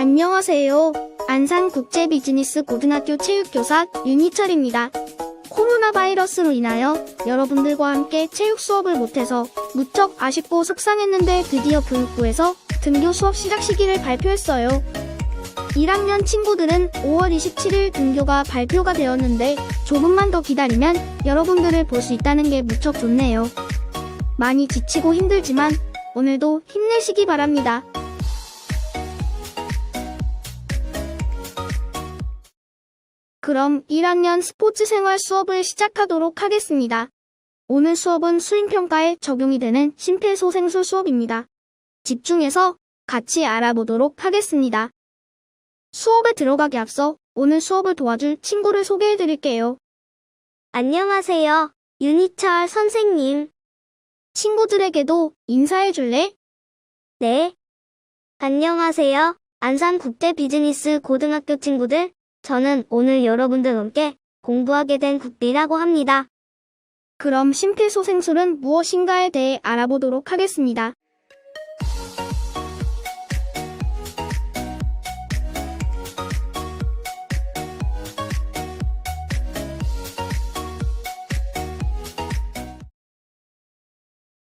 안녕하세요. 안산국제비즈니스고등학교 체육교사 윤희철입니다. 코로나 바이러스로 인하여 여러분들과 함께 체육 수업을 못해서 무척 아쉽고 속상했는데 드디어 교육부에서 등교 수업 시작 시기를 발표했어요. 1학년 친구들은 5월 27일 등교가 발표가 되었는데 조금만 더 기다리면 여러분들을 볼 수 있다는 게 무척 좋네요. 많이 지치고 힘들지만 오늘도 힘내시기 바랍니다. 그럼 1학년 스포츠생활 수업을 시작하도록 하겠습니다. 오늘 수업은 수행평가에 적용이 되는 심폐소생술 수업입니다. 집중해서 같이 알아보도록 하겠습니다. 수업에 들어가기 앞서 오늘 수업을 도와줄 친구를 소개해드릴게요. 안녕하세요. 윤희철 선생님. 친구들에게도 인사해줄래? 네. 안녕하세요. 안산국제비즈니스 고등학교 친구들. 저는 오늘 여러분들과 함께 공부하게 된 국비라고 합니다. 그럼 심폐소생술은 무엇인가에 대해 알아보도록 하겠습니다.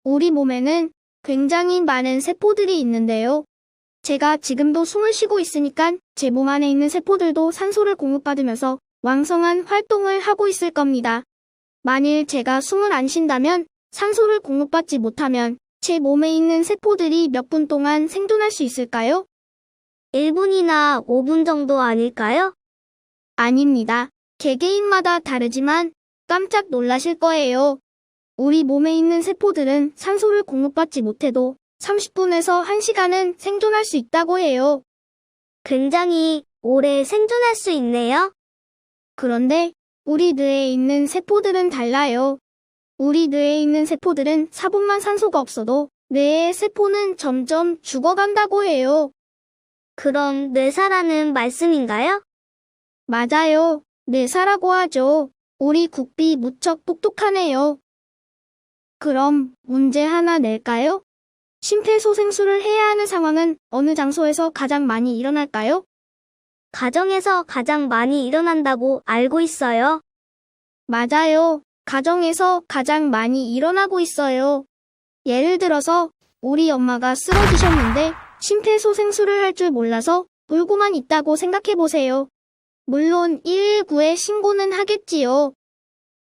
우리 몸에는 굉장히 많은 세포들이 있는데요. 제가 지금도 숨을 쉬고 있으니까 제 몸 안에 있는 세포들도 산소를 공급받으면서 왕성한 활동을 하고 있을 겁니다. 만일 제가 숨을 안 쉰다면 산소를 공급받지 못하면 제 몸에 있는 세포들이 몇 분 동안 생존할 수 있을까요? 1분이나 5분 정도 아닐까요? 아닙니다. 개개인마다 다르지만 깜짝 놀라실 거예요. 우리 몸에 있는 세포들은 산소를 공급받지 못해도 30분에서 1시간은 생존할 수 있다고 해요. 굉장히 오래 생존할 수 있네요. 그런데 우리 뇌에 있는 세포들은 달라요. 우리 뇌에 있는 세포들은 4분만 산소가 없어도 뇌의 세포는 점점 죽어간다고 해요. 그럼 뇌사라는 말씀인가요? 맞아요. 뇌사라고 하죠. 우리 국비 무척 똑똑하네요. 그럼 문제 하나 낼까요? 심폐소생술을 해야 하는 상황은 어느 장소에서 가장 많이 일어날까요? 가정에서 가장 많이 일어난다고 알고 있어요. 맞아요. 가정에서 가장 많이 일어나고 있어요. 예를 들어서 우리 엄마가 쓰러지셨는데 심폐소생술을 할 줄 몰라서 울고만 있다고 생각해보세요. 물론 119에 신고는 하겠지요.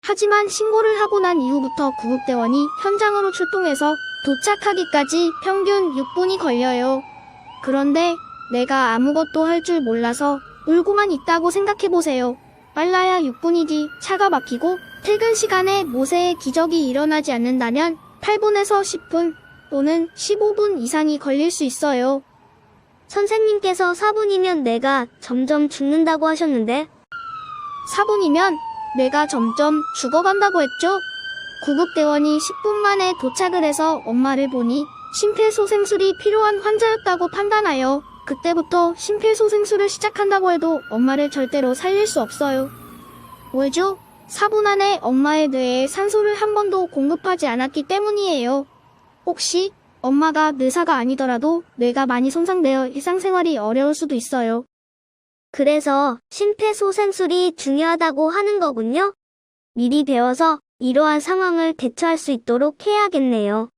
하지만 신고를 하고 난 이후부터 구급대원이 현장으로 출동해서 도착하기까지 평균 6분이 걸려요. 그런데 내가 아무것도 할 줄 몰라서 울고만 있다고 생각해보세요. 빨라야 6분이지 차가 막히고 퇴근 시간에 모세의 기적이 일어나지 않는다면 8분에서 10분 또는 15분 이상이 걸릴 수 있어요. 선생님께서 4분이면 내가 점점 죽는다고 하셨는데 4분이면 뇌가 점점 죽어간다고 했죠? 구급대원이 10분 만에 도착을 해서 엄마를 보니 심폐소생술이 필요한 환자였다고 판단하여 그때부터 심폐소생술을 시작한다고 해도 엄마를 절대로 살릴 수 없어요. 왜죠? 4분 안에 엄마의 뇌에 산소를 한 번도 공급하지 않았기 때문이에요. 혹시 엄마가 뇌사가 아니더라도 뇌가 많이 손상되어 일상생활이 어려울 수도 있어요. 그래서 심폐소생술이 중요하다고 하는 거군요. 미리 배워서 이러한 상황을 대처할 수 있도록 해야겠네요.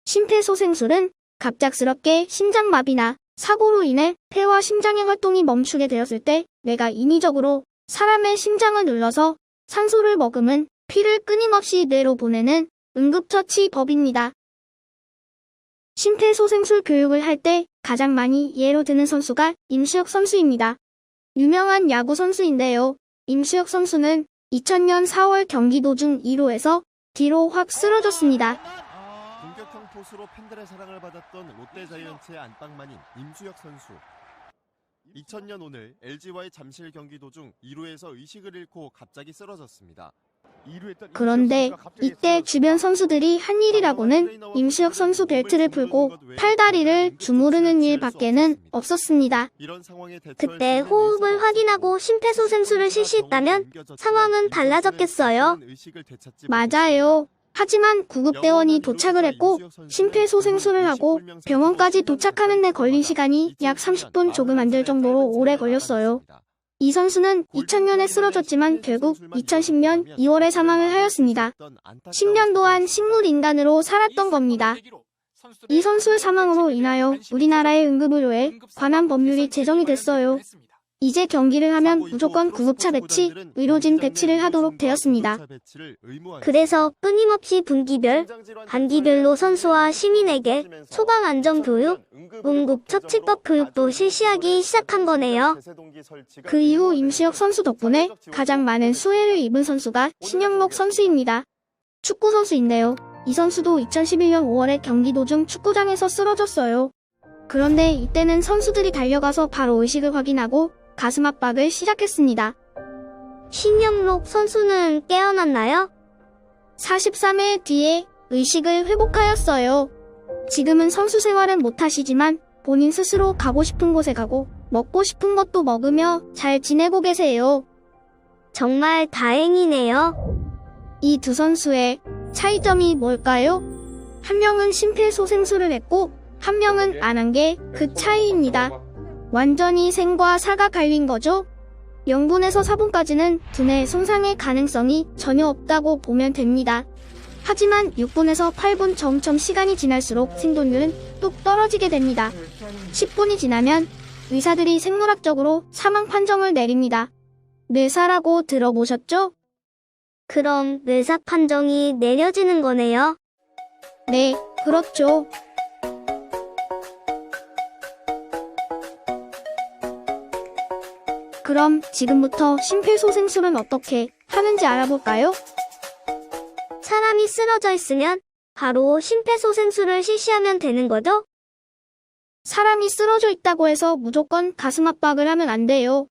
심폐소생술은 갑작스럽게 심장마비나 사고로 인해 폐와 심장의 활동이 멈추게 되었을 때 뇌가 인위적으로 사람의 심장을 눌러서 산소를 머금은 피를 끊임없이 뇌로 보내는 응급처치법입니다. 심폐소생술 교육을 할 때 가장 많이 예로 드는 선수가 임수혁 선수입니다. 유명한 야구 선수인데요. 임수혁 선수는 2000년 4월 경기 도중 2루에서 뒤로 확 쓰러졌습니다. 공격형 포수로 팬들의 사랑을 받았던 롯데자이언츠의 안방만인 임수혁 선수. 2000년 오늘 LG와의 잠실 경기 도중 2루에서 의식을 잃고 갑자기 쓰러졌습니다. 그런데 이때 주변 선수들이 한 일이라고는 임수혁 선수 벨트를 풀고 팔다리를 주무르는 일밖에는 없었습니다. 그때 호흡을 확인하고 심폐소생술을 실시했다면 상황은 달라졌겠어요. 맞아요. 하지만 구급대원이 도착을 했고 심폐소생술을 하고 병원까지 도착하는 데 걸린 시간이 약 30분 조금 안 될 정도로 오래 걸렸어요. 이 선수는 2000년에 쓰러졌지만 결국 2010년 2월에 사망을 하였습니다. 10년 동안 식물인간으로 살았던 겁니다. 이 선수의 사망으로 인하여 우리나라의 응급의료에 관한 법률이 제정이 됐어요. 이제 경기를 하면 무조건 구급차 배치, 의료진 배치를 하도록 되었습니다. 그래서 끊임없이 분기별, 반기별로 선수와 시민에게 소방안전교육, 응급처치법 교육도 실시하기 시작한 거네요. 그 이후 임시혁 선수 덕분에 가장 많은 수혜를 입은 선수가 신영록 선수입니다. 축구 선수인데요. 이 선수도 2011년 5월에 경기 도중 축구장에서 쓰러졌어요. 그런데 이때는 선수들이 달려가서 바로 의식을 확인하고 가슴 압박을 시작했습니다. 신영록 선수는 깨어났나요? 43회 뒤에 의식을 회복하였어요. 지금은 선수 생활은 못하시지만 본인 스스로 가고 싶은 곳에 가고 먹고 싶은 것도 먹으며 잘 지내고 계세요. 정말 다행이네요. 이 두 선수의 차이점이 뭘까요? 한 명은 심폐소생술을 했고 한 명은 안 한 게 그 차이입니다. 완전히 생과 사가 갈린 거죠? 0분에서 4분까지는 두뇌 손상의 가능성이 전혀 없다고 보면 됩니다. 하지만 6분에서 8분 점점 시간이 지날수록 생존율은 뚝 떨어지게 됩니다. 10분이 지나면 의사들이 생물학적으로 사망 판정을 내립니다. 뇌사라고 들어보셨죠? 그럼 뇌사 판정이 내려지는 거네요. 네, 그렇죠. 그럼 지금부터 심폐소생술은 어떻게 하는지 알아볼까요? 사람이 쓰러져 있으면 바로 심폐소생술을 실시하면 되는 거죠? 사람이 쓰러져 있다고 해서 무조건 가슴 압박을 하면 안 돼요.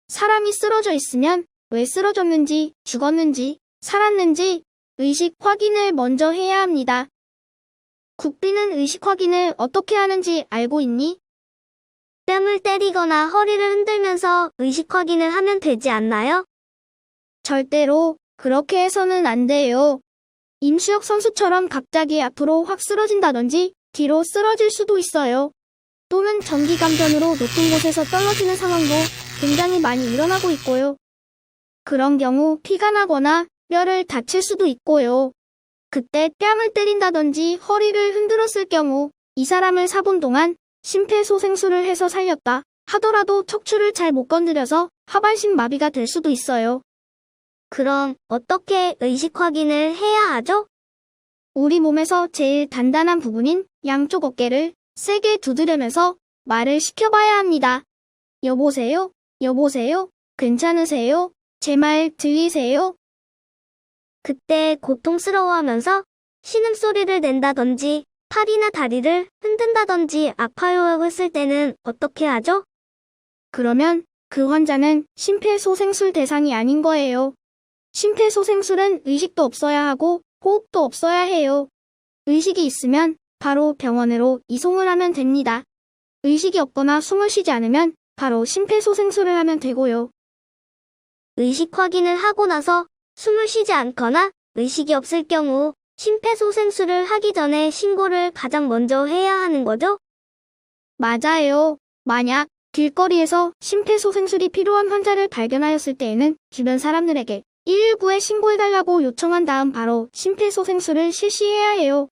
사람이 쓰러져 있으면 왜 쓰러졌는지, 죽었는지, 살았는지 의식 확인을 먼저 해야 합니다. 국비는 의식 확인을 어떻게 하는지 알고 있니? 뺨을 때리거나 허리를 흔들면서 의식 확인을 하면 되지 않나요? 절대로 그렇게 해서는 안 돼요. 임수혁 선수처럼 갑자기 앞으로 확 쓰러진다든지 뒤로 쓰러질 수도 있어요. 또는 전기감전으로 높은 곳에서 떨어지는 상황도 굉장히 많이 일어나고 있고요. 그런 경우 피가 나거나 뼈를 다칠 수도 있고요. 그때 뺨을 때린다든지 허리를 흔들었을 경우 이 사람을 4분 동안 심폐소생술을 해서 살렸다 하더라도 척추를 잘 못 건드려서 하반신 마비가 될 수도 있어요. 그럼 어떻게 의식 확인을 해야 하죠? 우리 몸에서 제일 단단한 부분인 양쪽 어깨를 세게 두드리면서 말을 시켜봐야 합니다. 여보세요? 여보세요? 괜찮으세요? 제 말 들리세요? 그때 고통스러워하면서 신음소리를 낸다든지 팔이나 다리를 흔든다든지 아파요 했을 때는 어떻게 하죠? 그러면 그 환자는 심폐소생술 대상이 아닌 거예요. 심폐소생술은 의식도 없어야 하고 호흡도 없어야 해요. 의식이 있으면 바로 병원으로 이송을 하면 됩니다. 의식이 없거나 숨을 쉬지 않으면 바로 심폐소생술을 하면 되고요. 의식 확인을 하고 나서 숨을 쉬지 않거나 의식이 없을 경우 심폐소생술을 하기 전에 신고를 가장 먼저 해야 하는 거죠? 맞아요. 만약 길거리에서 심폐소생술이 필요한 환자를 발견하였을 때에는 주변 사람들에게 119에 신고해달라고 요청한 다음 바로 심폐소생술을 실시해야 해요.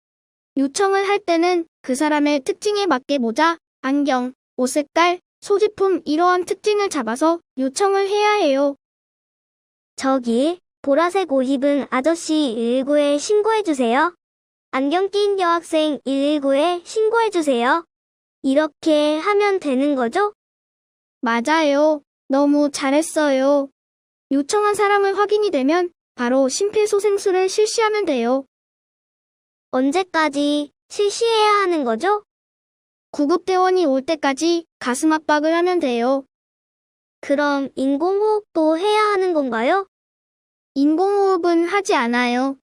요청을 할 때는 그 사람의 특징에 맞게 모자, 안경, 옷 색깔, 소지품 이러한 특징을 잡아서 요청을 해야 해요. 저기 보라색 옷 입은 아저씨 119에 신고해주세요. 안경 낀 여학생 119에 신고해주세요. 이렇게 하면 되는 거죠? 맞아요. 너무 잘했어요. 요청한 사람을 확인이 되면 바로 심폐소생술을 실시하면 돼요. 언제까지 실시해야 하는 거죠? 구급대원이 올 때까지 가슴 압박을 하면 돼요. 그럼 인공호흡도 해야 하는 건가요? 인공호흡은 하지 않아요.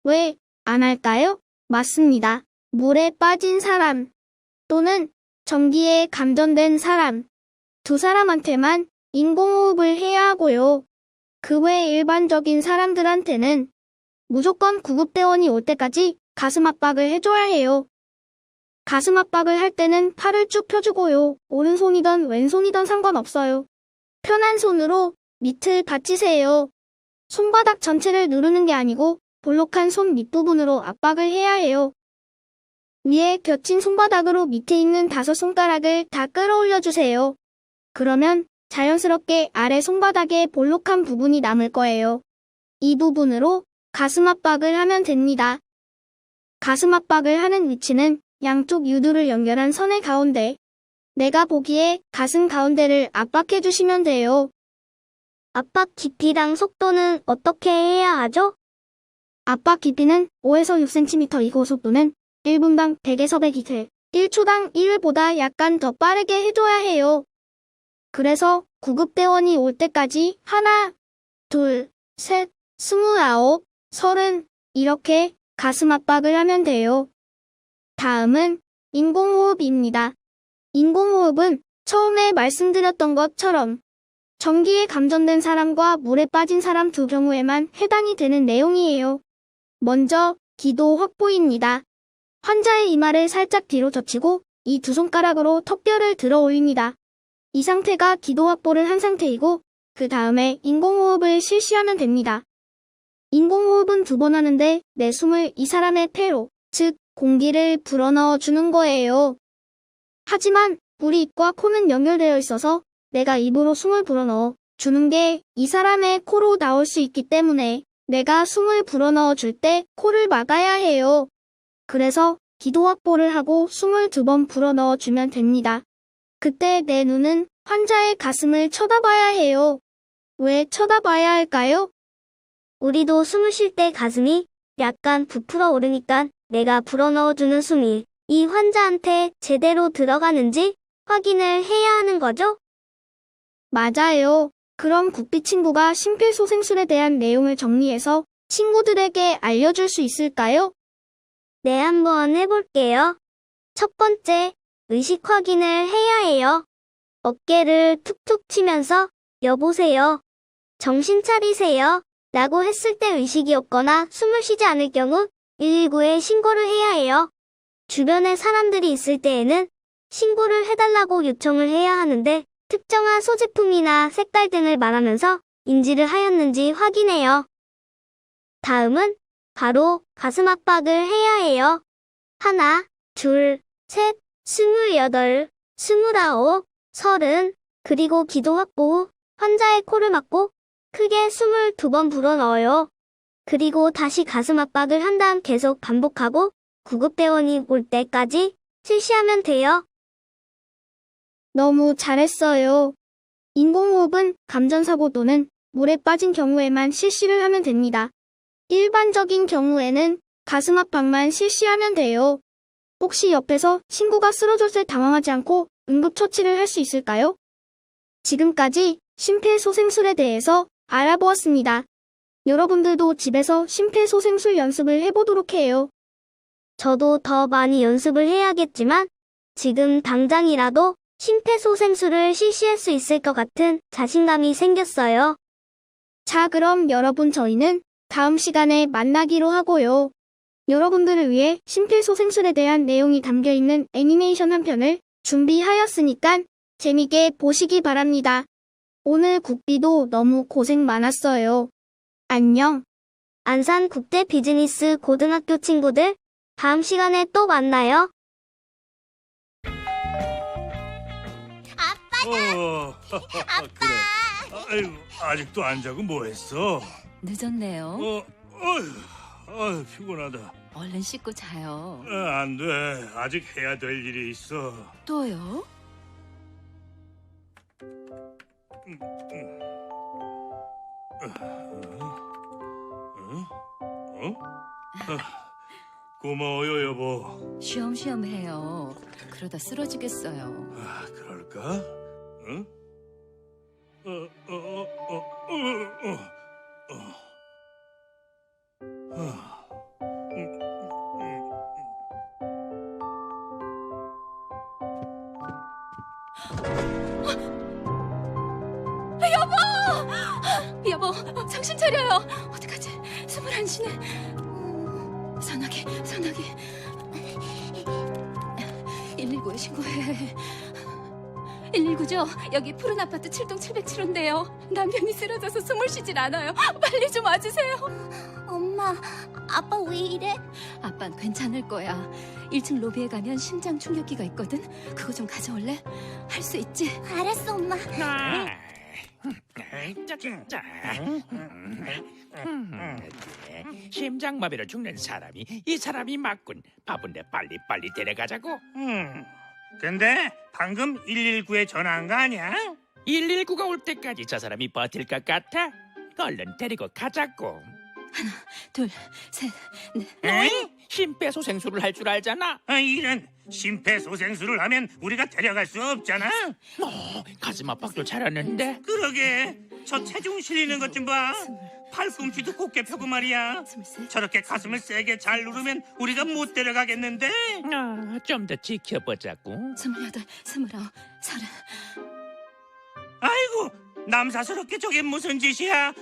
왜 안 할까요? 맞습니다. 물에 빠진 사람 또는 전기에 감전된 사람 두 사람한테만 인공호흡을 해야 하고요. 그 외 일반적인 사람들한테는 무조건 구급대원이 올 때까지 가슴 압박을 해줘야 해요. 가슴 압박을 할 때는 팔을 쭉 펴주고요. 오른손이든 왼손이든 상관없어요. 편한 손으로 밑을 받치세요. 손바닥 전체를 누르는 게 아니고 볼록한 손 밑부분으로 압박을 해야 해요. 위에 겹친 손바닥으로 밑에 있는 5손가락을 다 끌어올려 주세요. 그러면 자연스럽게 아래 손바닥에 볼록한 부분이 남을 거예요. 이 부분으로 가슴 압박을 하면 됩니다. 가슴 압박을 하는 위치는 양쪽 유두를 연결한 선의 가운데. 내가 보기에 가슴 가운데를 압박해 주시면 돼요. 압박 깊이랑 속도는 어떻게 해야 하죠? 압박 깊이는 5에서 6cm이고 속도는 1분당 100에서 100이틀, 1초당 1회보다 약간 더 빠르게 해줘야 해요. 그래서 구급대원이 올 때까지 하나, 둘, 셋, 29, 30 이렇게 가슴 압박을 하면 돼요. 다음은 인공호흡입니다. 인공호흡은 처음에 말씀드렸던 것처럼 전기에 감전된 사람과 물에 빠진 사람 두 경우에만 해당이 되는 내용이에요. 먼저 기도 확보입니다. 환자의 이마를 살짝 뒤로 젖히고 이 2손가락으로 턱뼈를 들어 올립니다. 이 상태가 기도 확보를 한 상태이고 그 다음에 인공호흡을 실시하면 됩니다. 인공호흡은 2번 하는데 내 숨을 이 사람의 폐로, 즉 공기를 불어넣어 주는 거예요. 하지만 우리 입과 코는 연결되어 있어서 내가 입으로 숨을 불어넣어 주는 게 이 사람의 코로 나올 수 있기 때문에 내가 숨을 불어넣어 줄 때 코를 막아야 해요. 그래서 기도 확보를 하고 숨을 2번 불어넣어 주면 됩니다. 그때 내 눈은 환자의 가슴을 쳐다봐야 해요. 왜 쳐다봐야 할까요? 우리도 숨을 쉴 때 가슴이 약간 부풀어 오르니까 내가 불어넣어주는 숨이 이 환자한테 제대로 들어가는지 확인을 해야 하는 거죠? 맞아요. 그럼 국비 친구가 심폐소생술에 대한 내용을 정리해서 친구들에게 알려줄 수 있을까요? 네, 한번 해볼게요. 첫 번째, 의식 확인을 해야 해요. 어깨를 툭툭 치면서 여보세요. 정신 차리세요. 라고 했을 때 의식이 없거나 숨을 쉬지 않을 경우 119에 신고를 해야 해요. 주변에 사람들이 있을 때에는 신고를 해달라고 요청을 해야 하는데 특정한 소지품이나 색깔 등을 말하면서 인지를 하였는지 확인해요. 다음은 바로 가슴 압박을 해야 해요. 하나, 둘, 셋, 28, 29, 30, 그리고 기도 확보 후 환자의 코를 막고 크게 숨을 2번 불어넣어요. 그리고 다시 가슴 압박을 한 다음 계속 반복하고 구급대원이 올 때까지 실시하면 돼요. 너무 잘했어요. 인공호흡은 감전사고 또는 물에 빠진 경우에만 실시를 하면 됩니다. 일반적인 경우에는 가슴 압박만 실시하면 돼요. 혹시 옆에서 친구가 쓰러졌을 때 당황하지 않고 응급처치를 할 수 있을까요? 지금까지 심폐소생술에 대해서 알아보았습니다. 여러분들도 집에서 심폐소생술 연습을 해보도록 해요. 저도 더 많이 연습을 해야겠지만 지금 당장이라도 심폐소생술을 실시할 수 있을 것 같은 자신감이 생겼어요. 자, 그럼 여러분 저희는 다음 시간에 만나기로 하고요. 여러분들을 위해 심폐소생술에 대한 내용이 담겨있는 애니메이션 한 편을 준비하였으니까 재미있게 보시기 바랍니다. 오늘 국비도 너무 고생 많았어요. 안녕. 안산 국대 비즈니스 고등학교 친구들, 다음 시간에 또 만나요. 아빠! 그래. 아유, 아직도 안 자고 뭐 했어? 늦었네요. 아유, 피곤하다. 얼른 씻고 자요. 안 돼. 아직 해야 될 일이 있어. 또요? 고마워요, 여보. 쉬엄쉬엄 해요. 그러다 쓰러지겠어요. 그럴까? 응? 여보, 정신 차려요. 어떡하지? 숨을 안 쉬네. 전화기. 119에 신고해. 119죠? 여기 푸른 아파트 7동 707호인데요. 남편이 쓰러져서 숨을 쉬질 않아요. 빨리 좀 와주세요. 엄마, 아빠 왜 이래? 아빤 괜찮을 거야. 1층 로비에 가면 심장 충격기가 있거든. 그거 좀 가져올래? 할 수 있지? 알았어, 엄마. 심장마비로 죽는 사람이 이 사람이 맞군. 바쁜데 빨리 데려가자고. 근데 방금 119에 전화한 거 아니야? 119가 올 때까지 저 사람이 버틸 것 같아? 얼른 데리고 가자고. 둘, 셋, 넷. 에이? 심폐소생술을 할 줄 알잖아. 이런 심폐소생술을 하면 우리가 데려갈 수 없잖아. 가슴 압박도 잘하는데. 그러게 저 체중 실리는 것 좀 봐. 팔꿈치도 곧게 펴고 말이야. 23. 저렇게 가슴을 세게 잘 누르면 우리가 못 데려가겠는데? 좀 더 지켜보자고. 28, 29, 30. 아이고 남사스럽게 저게 무슨 짓이야?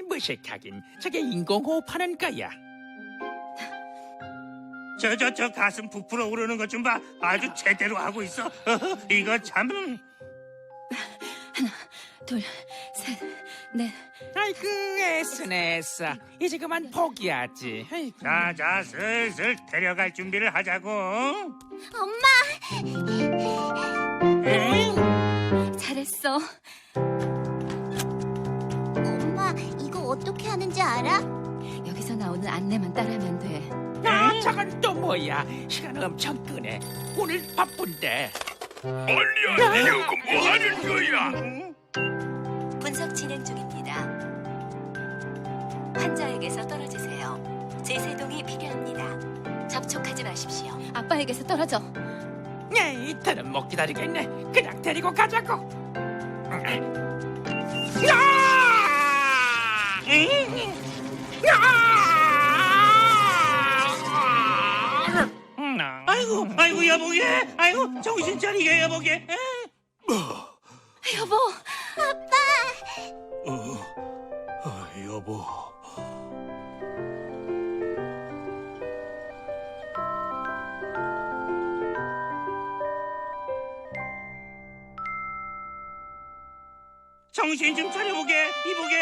무식하긴. 저게 인공호흡하는 거야. 저 가슴 부풀어 오르는 것 좀 봐. 아주 제대로 하고 있어. 이거 참. 둘, 셋, 넷. 아이고 애쓰네. 이제 그만 포기하지. 아이고. 자 슬슬 데려갈 준비를 하자고. 잘했어. 엄마, 이거 어떻게 하는지 알아? 여기서 나오는 안내만 따라하면 돼. 저건 또 뭐야? 시간 엄청 끄네. 오늘 바쁜데. 빨리 안 되려고 뭐 하는 거야? 분석 진행 중입니다. 환자에게서 떨어지세요. 제세동이 필요합니다. 접촉하지 마십시오. 아빠에게서 떨어져. 이틀은 못 기다리겠네. 그냥 데리고 가자고. 아이고 여보게. 아이고 정신 차리게 여보게. 여보, 여보. 정신 좀 차려보게. 이보게.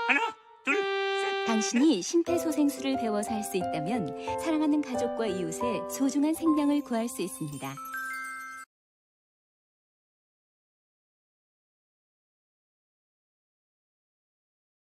하나 둘 셋. 당신이 심폐소생술을 배워서 할 수 있다면 사랑하는 가족과 이웃의 소중한 생명을 구할 수 있습니다.